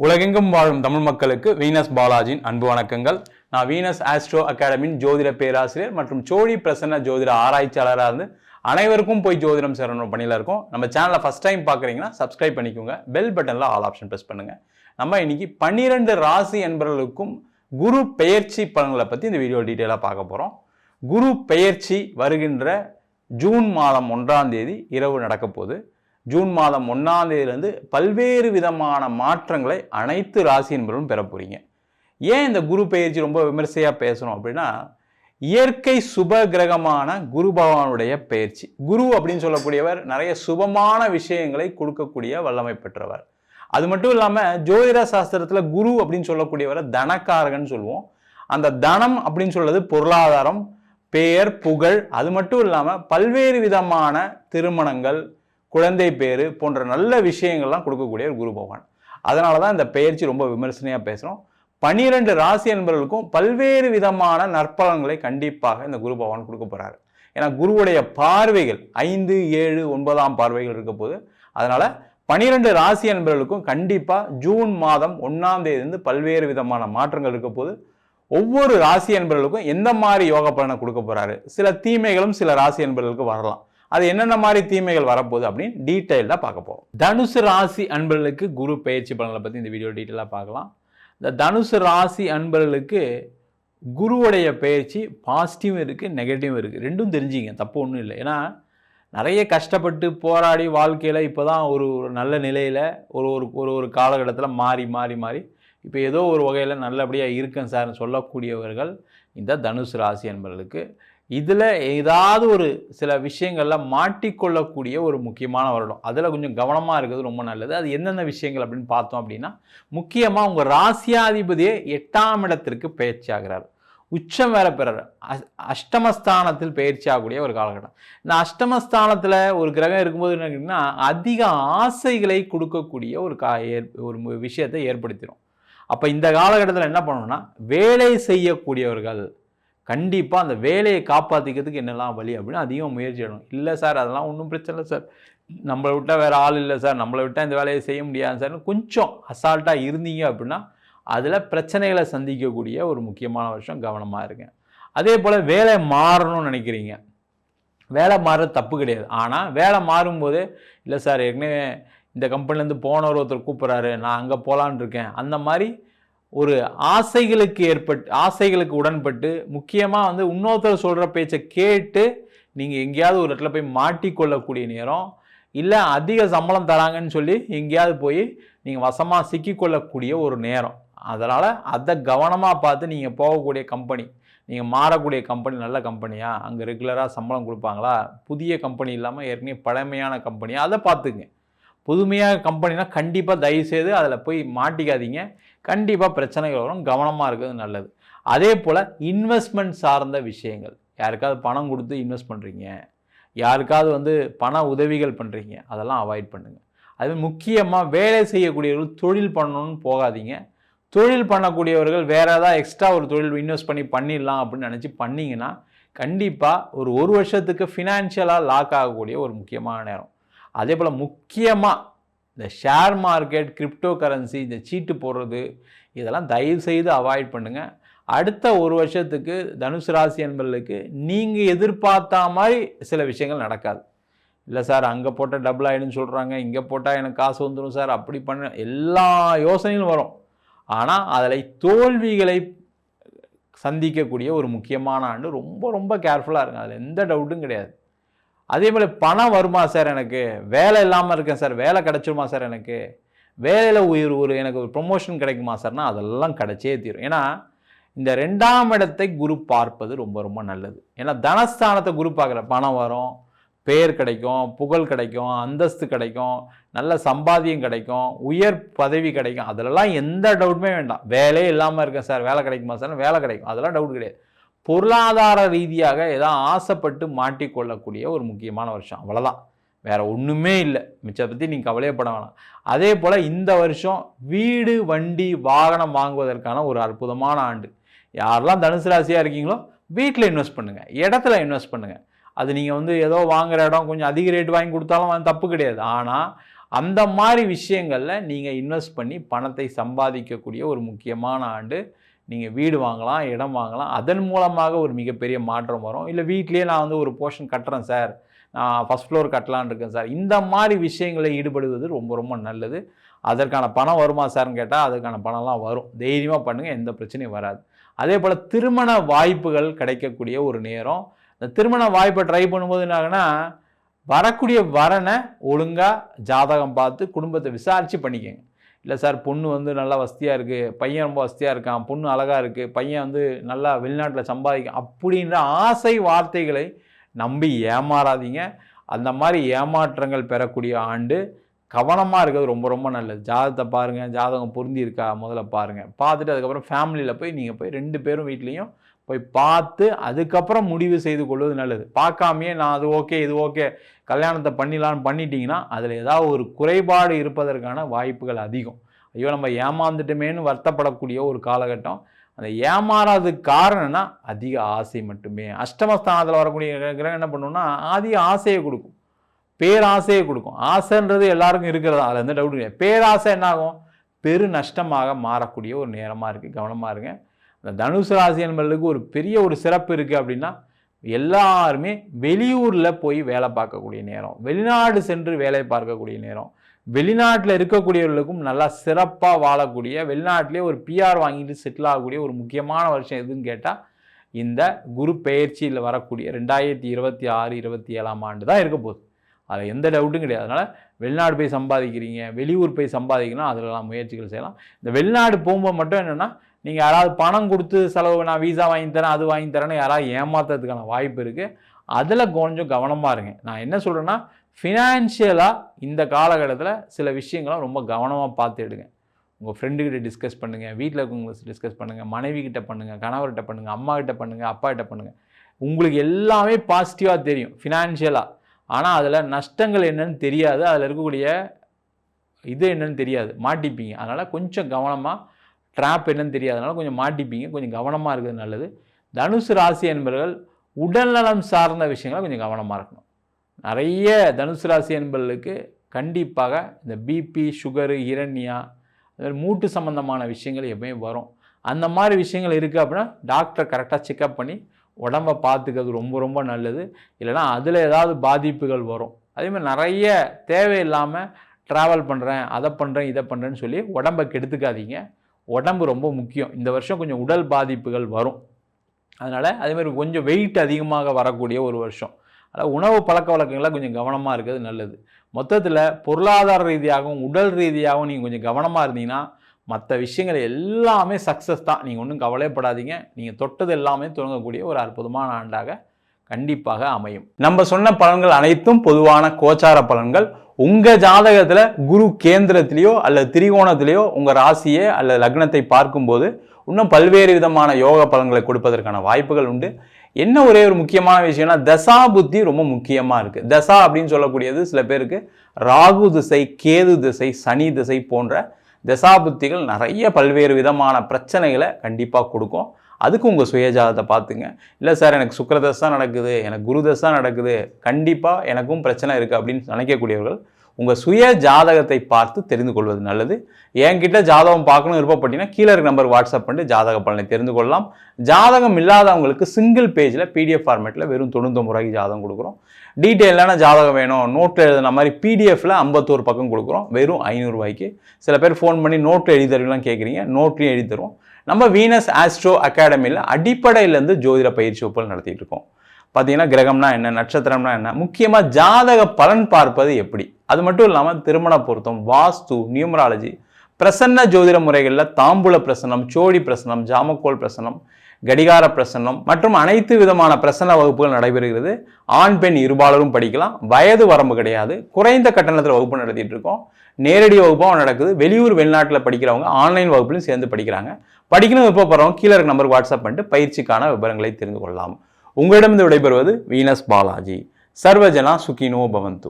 உலகெங்கும் வாழும் தமிழ் மக்களுக்கு வீனஸ் பாலாஜியின் அன்பு வணக்கங்கள். நான் வீனஸ் ஆஸ்ட்ரோ அகாடமியின் ஜோதிட பேராசிரியர் மற்றும் சோழி பிரசன்ன ஜோதிட ஆராய்ச்சியாளராக இருந்து அனைவருக்கும் போய் ஜோதிடம் சேரணும் பணியில் இருக்கும். நம்ம சேனலை ஃபர்ஸ்ட் டைம் பார்க்குறீங்கன்னா சப்ஸ்கிரைப் பண்ணிக்கோங்க, பெல் பட்டனில் ஆல் ஆப்ஷன் ப்ரெஸ் பண்ணுங்கள். நம்ம இன்னைக்கு 12 ராசி என்பவர்களுக்கும் குரு பெயர்ச்சி பலன்களை பற்றி இந்த வீடியோ டீட்டெயிலாக பார்க்க போகிறோம். குரு பெயர்ச்சி வருகின்ற ஜூன் மாதம் 1ஆம் தேதி இரவு நடக்க போகுது. ஜூன் மாதம் 1ஆம் தேதியிலிருந்து பல்வேறு விதமான மாற்றங்களை அனைத்து ராசி என்பவர்களும் பெற போறீங்க. ஏன் இந்த குரு பெயர்ச்சி ரொம்ப விமர்சையாக பேசணும் அப்படின்னா, இயற்கை சுப கிரகமான குரு பகவானுடைய பெயர்ச்சி. குரு அப்படின்னு சொல்லக்கூடியவர் நிறைய சுபமான விஷயங்களை கொடுக்கக்கூடிய வல்லமை பெற்றவர். அது மட்டும் இல்லாமல் ஜோதிட சாஸ்திரத்தில் குரு அப்படின்னு சொல்லக்கூடியவரை தனக்காரகன் சொல்லுவோம். அந்த தனம் அப்படின்னு சொல்றது பொருளாதாரம், பெயர், புகழ், அது மட்டும் இல்லாமல் பல்வேறு விதமான திருமணங்கள், குழந்தை பேரு போன்ற நல்ல விஷயங்கள்லாம் கொடுக்கக்கூடிய ஒரு குரு பகவான். அதனால தான் இந்த பெயர்ச்சி ரொம்ப விமர்சனையாக பேசுகிறோம். 12 ராசி என்பவர்களுக்கும் பல்வேறு விதமான நற்பலன்களை கண்டிப்பாக இந்த குரு பகவான் கொடுக்க போகிறாரு. ஏன்னா குருவுடைய பார்வைகள் 5, 7, 9ஆம் பார்வைகள் இருக்க போது. அதனால 12 ராசி என்பவர்களுக்கும் கண்டிப்பாக ஜூன் மாதம் 1ஆம் தேதியிலிருந்து பல்வேறு விதமான மாற்றங்கள் இருக்க போது. ஒவ்வொரு ராசி என்பவர்களுக்கும் எந்த மாதிரி யோக பலனை கொடுக்க போறாரு, சில தீமைகளும் சில ராசி என்பவர்களுக்கு வரலாம். அது என்னென்ன மாதிரி தீமைகள் வரப்போகுது அப்படின்னு டீட்டெயிலாக பார்க்க போகிறோம். தனுசு ராசி அன்பர்களுக்கு குரு பெயர்ச்சி பலன்களை பற்றி இந்த வீடியோ டீட்டெயிலாக பார்க்கலாம். இந்த தனுசு ராசி அன்பர்களுக்கு குருவுடைய பெயர்ச்சி பாசிட்டிவும் இருக்குது, நெகட்டிவும் இருக்குது. ரெண்டும் தெரிஞ்சிங்க, தப்பு ஒன்றும் இல்லை. ஏன்னா நிறைய கஷ்டப்பட்டு போராடி வாழ்க்கையில் இப்போ தான் ஒரு நல்ல நிலையில் ஒரு காலகட்டத்தில் மாறி இப்போ ஏதோ ஒரு வகையில் நல்லபடியாக இருக்கேன் சார்னு சொல்லக்கூடியவர்கள் இந்த தனுசு ராசி அன்பர்களுக்கு. இதில் ஏதாவது ஒரு சில விஷயங்களில் மாட்டிக்கொள்ளக்கூடிய ஒரு முக்கியமான வருடம். அதில் கொஞ்சம் கவனமாக இருக்கிறது ரொம்ப நல்லது. அது என்னென்ன விஷயங்கள் அப்படின்னு பார்த்தோம் அப்படின்னா, முக்கியமாக உங்கள் ராசியாதிபதியே 8ஆம் இடத்திற்கு பயிற்சி ஆகிறார். உச்சம் வேற பெறார். அஷ்டமஸ்தானத்தில் பயிற்சி ஆகக்கூடிய ஒரு காலகட்டம். இந்த அஷ்டமஸ்தானத்தில் ஒரு கிரகம் இருக்கும்போது என்ன கேட்டிங்கன்னா, அதிக ஆசைகளை கொடுக்கக்கூடிய ஒரு விஷயத்தை ஏற்படுத்திடும். அப்போ இந்த காலகட்டத்தில் என்ன பண்ணணும்னா, வேலை செய்யக்கூடியவர்கள் கண்டிப்பாக அந்த வேலையை காப்பாற்றிக்கிறதுக்கு என்னெல்லாம் வழி அப்படின்னு அதிகம் முயற்சி எடுக்கணும். இல்லை சார் அதெல்லாம் ஒன்றும் பிரச்சனை இல்லை சார், நம்மளை விட்டால் வேறு ஆள் இல்லை சார், நம்மளை விட்டால் இந்த வேலையை செய்ய முடியாது சார்னு கொஞ்சம் அசால்ட்டாக இருந்தீங்க அப்படின்னா அதில் பிரச்சனைகளை சந்திக்கக்கூடிய ஒரு முக்கியமான வருஷம். கவனமாக இருங்க. அதே போல் வேலை மாறணும்னு நினைக்கிறீங்க, வேலை மாறுறது தப்பு கிடையாது. ஆனால் வேலை மாறும்போது இல்லை சார் ஏற்கனவே இந்த கம்பெனிலேருந்து போனவர் ஒருத்தர் கூப்பிட்றாரு, நான் அங்கே போகலான் இருக்கேன், அந்த மாதிரி ஒரு ஆசைகளுக்கு உடன்பட்டு முக்கியமாக இன்னொருத்தர் சொல்கிற பேச்சை கேட்டு நீங்கள் எங்கேயாவது ஒரு இடத்துல போய் மாட்டிக்கொள்ளக்கூடிய நேரம், இல்லை அதிக சம்பளம் தராங்கன்னு சொல்லி எங்கேயாவது போய் நீங்கள் வசமாக சிக்கிக்கொள்ளக்கூடிய ஒரு நேரம். அதனால் அதை கவனமாக பார்த்து நீங்கள் போகக்கூடிய கம்பெனி, நீங்கள் மாறக்கூடிய கம்பெனி நல்ல கம்பெனியா, அங்கே ரெகுலராக சம்பளம் கொடுப்பாங்களா, புதிய கம்பெனி இல்லாமல் ஏற்கனவே பழமையான கம்பெனியா, அதை பார்த்துங்க. புதுமையாக கம்பெனினா கண்டிப்பாக தயவுசெய்து அதில் போய் மாட்டிக்காதீங்க. கண்டிப்பாக பிரச்சனைகள் வரும். கவனமாக இருக்கிறது நல்லது. அதே போல் இன்வெஸ்ட்மெண்ட் சார்ந்த விஷயங்கள், யாருக்காவது பணம் கொடுத்து இன்வெஸ்ட் பண்ணுறீங்க, யாருக்காவது பண உதவிகள் பண்ணுறீங்க, அதெல்லாம் அவாய்ட் பண்ணுங்கள். அது முக்கியமாக வேலை செய்யக்கூடியவர்கள் தொழில் பண்ணணும்னு போகாதீங்க. தொழில் பண்ணக்கூடியவர்கள் வேறு ஏதாவது எக்ஸ்ட்ரா ஒரு தொழில் இன்வெஸ்ட் பண்ணிடலாம் அப்படின்னு நினச்சி பண்ணிங்கன்னா கண்டிப்பாக ஒரு வருஷத்துக்கு ஃபினான்ஷியலாக லாக் ஆகக்கூடிய ஒரு முக்கியமான நேரம். அதே போல் முக்கியமாக இந்த ஷேர் மார்க்கெட், கிரிப்டோ கரன்சி, இந்த சீட்டு போடுறது, இதெல்லாம் தயவு செய்து அவாய்ட் பண்ணுங்கள். அடுத்த ஒரு வருஷத்துக்கு தனுசு ராசி என்பவர்களுக்கு நீங்கள் எதிர்பார்த்த மாதிரி சில விஷயங்கள் நடக்காது. இல்லை சார் அங்கே போட்டால் டபுள் ஆகிடுன்னு சொல்கிறாங்க, இங்கே போட்டால் எனக்கு காசு வந்துடும் சார், அப்படி பண்ண எல்லா யோசனையும் வரும். ஆனால் அதில் தோல்விகளை சந்திக்கக்கூடிய ஒரு முக்கியமான ஆண்டு. ரொம்ப ரொம்ப கேர்ஃபுல்லாக இருங்க, அதில் எந்த டவுட்டும் கிடையாது. அதே போல் பணம் வருமா சார், எனக்கு வேலை இல்லாமல் இருக்கேன் சார், வேலை கிடச்சிருமா சார், எனக்கு வேலையில் எனக்கு ஒரு ப்ரொமோஷன் கிடைக்குமா சார்னா அதெல்லாம் கிடைச்சே தீரும். ஏன்னா இந்த 2ஆம் இடத்தை குரு பார்ப்பது ரொம்ப ரொம்ப நல்லது. ஏன்னா தனஸ்தானத்தை குரு பார்க்குற பணம் வரும், பெயர் கிடைக்கும், புகழ் கிடைக்கும், அந்தஸ்து கிடைக்கும், நல்ல சம்பாத்தியம் கிடைக்கும், உயர் பதவி கிடைக்கும். அதிலெல்லாம் எந்த டவுட்டுமே வேண்டாம். வேலையே இல்லாமல் இருக்கேன் சார், வேலை கிடைக்குமா சார், வேலை கிடைக்கும், அதெல்லாம் டவுட் கிடையாது. பொருளாதார ரீதியாக ஏதாவது ஆசைப்பட்டு மாட்டிக்கொள்ளக்கூடிய ஒரு முக்கியமான வருஷம், அவ்வளோதான், வேறு ஒன்றுமே இல்லை. மிச்சத்தை பற்றி நீங்கள் கவலையப்பட வேணாம். அதே போல் இந்த வருஷம் வீடு, வண்டி, வாகனம் வாங்குவதற்கான ஒரு அற்புதமான ஆண்டு. யாரெல்லாம் தனுசு ராசியாக இருக்கீங்களோ வீட்டில் இன்வெஸ்ட் பண்ணுங்கள், இடத்துல இன்வெஸ்ட் பண்ணுங்கள். அது நீங்கள் ஏதோ வாங்குகிற இடம் கொஞ்சம் அதிக ரேட் வாங்கி கொடுத்தாலும் தப்பு கிடையாது. ஆனால் அந்த மாதிரி விஷயங்களில் நீங்கள் இன்வெஸ்ட் பண்ணி பணத்தை சம்பாதிக்கக்கூடிய ஒரு முக்கியமான ஆண்டு. நீங்கள் வீடு வாங்கலாம், இடம் வாங்கலாம், அதன் மூலமாக ஒரு மிகப்பெரிய மாற்றம் வரும். இல்லை வீட்லேயே நான் வந்து ஒரு போர்ஷன் கட்டுறேன் சார், நான் ஃபஸ்ட் ஃப்ளோர் கட்டலான்னு இருக்கேன் சார், இந்த மாதிரி விஷயங்களில் ஈடுபடுவது ரொம்ப ரொம்ப நல்லது. அதற்கான பணம் வருமா சார்ன்னு கேட்டால் அதுக்கான பணம்லாம் வரும். தைரியமாக பண்ணுங்கள், எந்த பிரச்சனையும் வராது. அதே போல் திருமண வாய்ப்புகள் கிடைக்கக்கூடிய ஒரு நேரம். இந்த திருமண வாய்ப்பை ட்ரை பண்ணும்போது என்ன ஆகுனா, வரக்கூடிய வரனை ஒழுங்காக ஜாதகம் பார்த்து குடும்பத்தை விசாரித்து பண்ணிக்கங்க. இல்லை சார் பொண்ணு வந்து நல்லா வசதியாக இருக்குது, பையன் ரொம்ப வசதியாக இருக்கான், பொண்ணு அழகாக இருக்குது, பையன் வந்து நல்லா வெளிநாட்டில் சம்பாதிக்கும் அப்படின்ற ஆசை வார்த்தைகளை நம்பி ஏமாறாதீங்க. அந்த மாதிரி ஏமாற்றங்கள் பெறக்கூடிய ஆண்டு. கவனமாக இருக்கிறது ரொம்ப ரொம்ப நல்லது. ஜாதகத்தை பாருங்கள், ஜாதகம் பொருந்தி இருக்கா முதல்ல பாருங்கள். பார்த்துட்டு அதுக்கப்புறம் ஃபேமிலியில் போய் நீங்கள் போய் 2 பேரும் வீட்லேயும் போய் பார்த்து அதுக்கப்புறம் முடிவு செய்து கொள்வது நல்லது. பார்க்காமையே நான் அது ஓகே இது ஓகே கல்யாணத்தை பண்ணிடலான்னு பண்ணிட்டீங்கன்னா அதில் ஏதாவது ஒரு குறைபாடு இருப்பதற்கான வாய்ப்புகள் அதிகம். ஐயோ நம்ம ஏமாந்துட்டுமேன்னு வருத்தப்படக்கூடிய ஒரு காலகட்டம். அந்த ஏமாறாததுக்கு காரணம்னா அதிக ஆசை மட்டுமே. அஷ்டமஸ்தானத்தில் வரக்கூடிய கிரகம் என்ன பண்ணுன்னா அதிக ஆசையை கொடுக்கும், பேராசையை கொடுக்கும். ஆசைன்றது எல்லாருக்கும் இருக்கிறதா, அதில் எந்த டவுட் கிடையாது. பேராசை என்னாகும், பெரு நஷ்டமாக மாறக்கூடிய ஒரு நேரமாக இருக்குது. கவனமாக இருங்க. அந்த தனுசு ராசி என்பவர்களுக்கு ஒரு பெரிய ஒரு சிறப்பு இருக்குது அப்படின்னா, எல்லாருமே வெளியூரில் போய் வேலை பார்க்கக்கூடிய நேரம், வெளிநாடு சென்று வேலை பார்க்கக்கூடிய நேரம், வெளிநாட்டில் இருக்கக்கூடியவர்களுக்கும் நல்லா சிறப்பாக வாழக்கூடிய, வெளிநாட்டிலே ஒரு பிஆர் வாங்கிட்டு செட்டில் ஆகக்கூடிய ஒரு முக்கியமான வருஷம் எதுன்னு கேட்டால் இந்த குரு பெயர்ச்சியில் வரக்கூடிய 2026, 27ஆம் ஆண்டு தான் இருக்க போகுது. அதில் எந்த டவுட்டும் கிடையாது. அதனால் வெளிநாடு போய் சம்பாதிக்கிறீங்க, வெளியூர் போய் சம்பாதிக்கணும், அதிலலாம் முயற்சிகள் செய்யலாம். இந்த வெளிநாடு போகும்போது மட்டும் என்னென்னா, நீங்கள் யாராவது பணம் கொடுத்து செலவு, நான் வீசா வாங்கி தரேன் அது வாங்கி தரேன்னு யாராவது ஏமாத்துறதுக்கான வாய்ப்பு இருக்குது. அதில் கொஞ்சம் கவனமாக இருங்க. நான் என்ன சொல்கிறேன்னா, ஃபினான்ஷியலாக இந்த காலகட்டத்தில் சில விஷயங்களை ரொம்ப கவனமாக பார்த்து எடுங்க. உங்கள் ஃப்ரெண்டுக்கிட்ட டிஸ்கஸ் பண்ணுங்கள், வீட்டில் இருக்கவங்க டிஸ்கஸ் பண்ணுங்கள், மனைவிக்கிட்ட பண்ணுங்கள், கணவர்கிட்ட பண்ணுங்கள், அம்மாக்கிட்ட பண்ணுங்கள், அப்பாக்கிட்ட பண்ணுங்கள். உங்களுக்கு எல்லாமே பாசிட்டிவாக தெரியும் ஃபினான்ஷியலாக. ஆனால் அதில் நஷ்டங்கள் என்னன்னு தெரியாது, அதில் இருக்கக்கூடிய இது என்னன்னு தெரியாது, மாட்டிப்பீங்க. அதனால் கொஞ்சம் கவனமாக, ட்ராப் என்னன்னு தெரியாதனால கொஞ்சம் மாட்டிப்பீங்க, கொஞ்சம் கவனமாக இருக்கிறது நல்லது. தனுசு ராசி என்பவர்கள் உடல்நலம் சார்ந்த விஷயங்களை கொஞ்சம் கவனமாக இருக்கணும். நிறைய தனுசு ராசி என்பவர்களுக்கு கண்டிப்பாக இந்த பிபி, சுகரு, இரண்யா, மூட்டு சம்பந்தமான விஷயங்கள் எப்பவுமே வரும். அந்த மாதிரி விஷயங்கள் இருக்குது அப்படின்னா டாக்டரை கரெக்டாக செக்அப் பண்ணி உடம்பை பார்த்துக்கிறது ரொம்ப ரொம்ப நல்லது. இல்லைனா அதில் ஏதாவது பாதிப்புகள் வரும். அதேமாதிரி நிறைய தேவையில்லாமல் ட்ராவல் பண்ணுறேன், அதை பண்ணுறேன், இதை பண்ணுறேன்னு சொல்லி உடம்பை கெடுத்துக்காதீங்க. உடம்பு ரொம்ப முக்கியம். இந்த வருஷம் கொஞ்சம் உடல் பாதிப்புகள் வரும். அதனால் அதேமாதிரி கொஞ்சம் வெயிட் அதிகமாக வரக்கூடிய ஒரு வருஷம். அதாவது உணவு பழக்க வழக்கங்களை கொஞ்சம் கவனமாக இருக்கிறது நல்லது. மொத்தத்தில் பொருளாதார ரீதியாகவும் உடல் ரீதியாகவும் நீங்கள் கொஞ்சம் கவனமாக இருந்தீங்கன்னா மற்ற விஷயங்கள் எல்லாமே சக்ஸஸ் தான். நீங்கள் ஒன்றும் கவலைப்படாதீங்க. நீங்கள் தொட்டது எல்லாமே தொடங்கக்கூடிய ஒரு அற்புதமான ஆண்டாக கண்டிப்பாக அமையும். நம்ம சொன்ன பலன்கள் அனைத்தும் பொதுவான கோச்சார பலன்கள். உங்கள் ஜாதகத்தில் குரு கேந்திரத்திலேயோ அல்லது திரிகோணத்திலேயோ உங்கள் ராசியை அல்லது லக்னத்தை பார்க்கும்போது இன்னும் பல்வேறு விதமான யோக பலன்களை கொடுப்பதற்கான வாய்ப்புகள் உண்டு. என்ன ஒரே ஒரு முக்கியமான விஷயம்னா, தசா புத்தி ரொம்ப முக்கியமாக இருக்குது. தசா அப்படின்னு சொல்லக்கூடியது சில பேருக்கு ராகு திசை, கேது திசை, சனி திசை போன்ற தசா புத்திகள் நிறைய பல்வேறு விதமான பிரச்சனைகளை கண்டிப்பாக கொடுக்கும். அதுக்கு உங்கள் சுயஜாதத்தை பார்த்துங்க. இல்லை சார் எனக்கு சுக்கிரதசை நடக்குது, எனக்கு குரு தசை நடக்குது, கண்டிப்பாக எனக்கும் பிரச்சனை இருக்குது அப்படின்னு நினைக்கக்கூடியவர்கள் உங்கள் சுய ஜாதகத்தை பார்த்து தெரிந்து கொள்வது நல்லது. என்கிட்ட ஜாதகம் பார்க்கணும் விருப்பப்பட்டீங்கன்னா கீழே இருக்க நம்பர் வாட்ஸ்அப் பண்ணி ஜாதக பலனை தெரிந்து கொள்ளலாம். ஜாதகம் இல்லாதவங்களுக்கு சிங்கிள் பேஜில் PDF ஃபார்மேட்டில் வெறும் 99 ரூபாய்க்கு ஜாதகம் கொடுக்குறோம். டீட்டெயிலான ஜாதகம் வேணும், நோட்டில் எழுதுன மாதிரி PDFல 51 பக்கம் கொடுக்குறோம், வெறும் 500 ரூபாய்க்கு. சில பேர் ஃபோன் பண்ணி நோட்டில் எழுதி தருவீங்களாம் கேட்குறீங்க, நோட்லையும் எழுதி தருவோம். நம்ம வீனஸ் ஆஸ்ட்ரோ அகாடமியில் அடிப்படையிலேருந்து ஜோதிட பயிற்சி வகுப்புகள் நடத்திட்டு இருக்கோம். பார்த்தீங்கன்னா கிரகம்னா என்ன, நட்சத்திரம்னா என்ன, முக்கியமாக ஜாதக பலன் பார்ப்பது எப்படி, அது மட்டும் இல்லாமல் திருமண பொருத்தம், வாஸ்து, நியூமராலஜி, பிரசன்ன ஜோதிட முறைகளில் தாம்பூல பிரசன்னம், சோடி பிரசன்னம், ஜாமக்கோல் பிரசன்னம், கடிகார பிரசன்னம் மற்றும் அனைத்து விதமான பிரசன்ன வகுப்புகள் நடைபெறுகிறது. ஆண் பெண் இருபாலரும் படிக்கலாம். வயது வரம்பு கிடையாது. குறைந்த கட்டணத்தில் வகுப்பு நடத்திட்டு இருக்கோம். நேரடி வகுப்பாகவும் நடக்குது. வெளியூர் வெளிநாட்டில் படிக்கிறவங்க ஆன்லைன் வகுப்புலையும் சேர்ந்து படிக்கிறாங்க. படிக்கணும் விருப்பப்படுறவங்க கீழே இருக்க நம்பருக்கு வாட்ஸ்அப் பண்ணிட்டு பயிற்சிக்கான விவரங்களை தெரிந்து கொள்ளலாம். உங்களிடமிருந்து விடைபெறுவது வீனஸ் பாலாஜி. சர்வஜனா சுகினோ பவந்து.